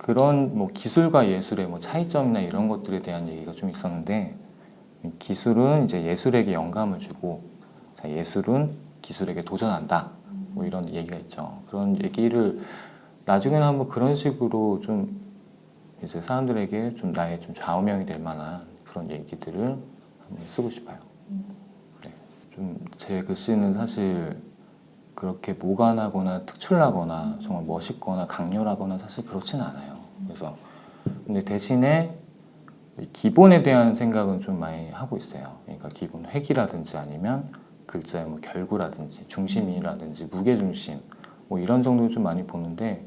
그런 뭐 기술과 예술의 뭐 차이점이나 이런 것들에 대한 얘기가 좀 있었는데, 기술은 이제 예술에게 영감을 주고, 자, 예술은 기술에게 도전한다. 뭐 이런 얘기가 있죠. 그런 얘기를 나중에는 한번 그런 식으로 좀 이제 사람들에게 좀 나의 좀 좌우명이 될 만한 그런 얘기들을 한번 쓰고 싶어요. 네. 좀 제 글씨는 사실 그렇게 모관하거나 특출나거나 정말 멋있거나 강렬하거나 사실 그렇지는 않아요. 그래서 근데 대신에 기본에 대한 생각은 좀 많이 하고 있어요. 그러니까 기본 획이라든지 아니면 글자의 뭐 결구라든지 중심이라든지 무게중심 뭐 이런 정도를 좀 많이 보는데,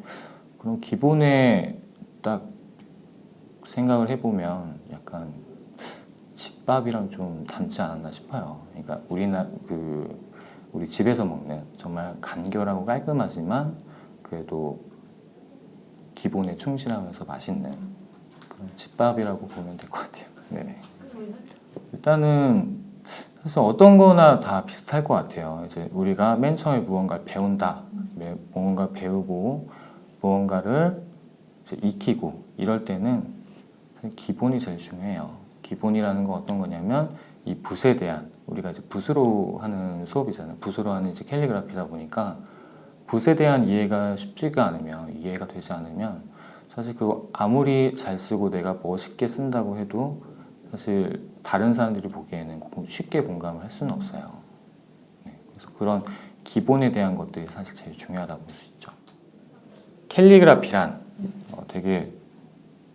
그런 기본에 딱 생각을 해보면 약간 집밥이랑 좀 닮지 않았나 싶어요. 그러니까 우리 집에서 먹는 정말 간결하고 깔끔하지만 그래도 기본에 충실하면서 맛있는 그런 집밥이라고 보면 될 것 같아요. 네네. 일단은 사실 어떤 거나 다 비슷할 것 같아요. 이제 우리가 맨 처음에 무언가를 배운다, 무언가를 배우고 무언가를 이제 익히고 이럴 때는 사실 기본이 제일 중요해요. 기본이라는 건 어떤 거냐면 이 붓에 대한, 우리가 이제 붓으로 하는 수업이잖아요. 붓으로 하는 이제 캘리그라피다 보니까 붓에 대한 이해가 쉽지가 않으면, 이해가 되지 않으면 사실 그거 아무리 잘 쓰고 내가 멋있게 쓴다고 해도 사실 다른 사람들이 보기에는 쉽게 공감을 할 수는 없어요. 네, 그래서 그런 기본에 대한 것들이 사실 제일 중요하다고 볼 수 있죠. 캘리그라피란 되게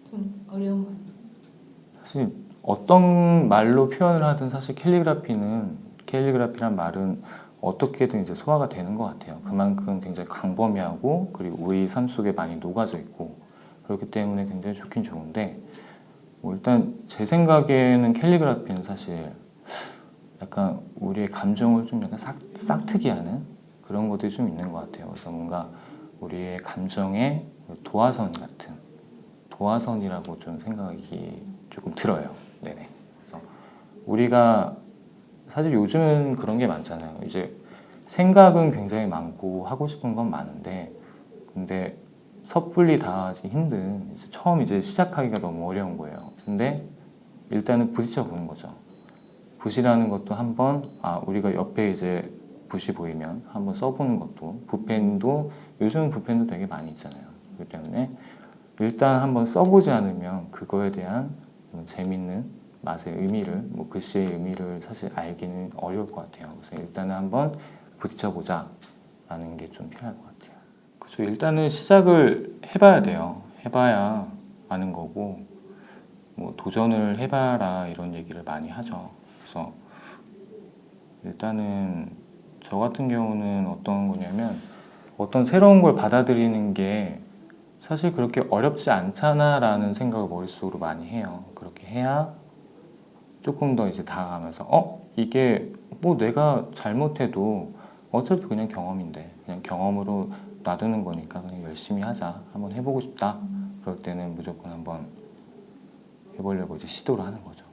좀 어려운 말. 사실 어떤 말로 표현을 하든 사실 캘리그라피란 말은 어떻게든 이제 소화가 되는 것 같아요. 그만큼 굉장히 광범위하고 그리고 우리 삶 속에 많이 녹아져 있고 그렇기 때문에 굉장히 좋긴 좋은데, 뭐 일단 제 생각에는 캘리그라피는 사실 약간 우리의 감정을 좀 약간 싹트게 하는 그런 것들이 좀 있는 것 같아요. 그래서 뭔가 우리의 감정의 도화선 같은, 도화선이라고 좀 생각이 조금 들어요. 네네. 그래서 우리가 사실 요즘은 그런 게 많잖아요. 이제 생각은 굉장히 많고 하고 싶은 건 많은데, 근데 섣불리 다 하기 힘든, 처음 이제 시작하기가 너무 어려운 거예요. 근데 일단은 부딪혀 보는 거죠. 붓이라는 것도 한번, 우리가 옆에 이제 붓이 보이면 한번 써보는 것도, 붓펜도 요즘은 붓펜도 되게 많이 있잖아요. 그렇기 때문에 일단 한번 써보지 않으면 그거에 대한 재밌는 맛의 의미를, 뭐 글씨의 의미를 사실 알기는 어려울 것 같아요. 그래서 일단은 한번 부딪혀보자 라는 게 좀 필요할 것 같아요. 그래서 일단은 시작을 해봐야 돼요. 해봐야 아는 거고, 뭐 도전을 해봐라 이런 얘기를 많이 하죠. 그래서 일단은 저 같은 경우는 어떤 거냐면, 어떤 새로운 걸 받아들이는 게 사실 그렇게 어렵지 않잖아 라는 생각을 머릿속으로 많이 해요. 그렇게 해야 조금 더 이제 다가가면서 이게 뭐 내가 잘못해도 어차피 그냥 경험인데 그냥 경험으로 놔두는 거니까 그냥 열심히 하자, 한번 해보고 싶다, 그럴 때는 무조건 한번 해보려고 이제 시도를 하는 거죠.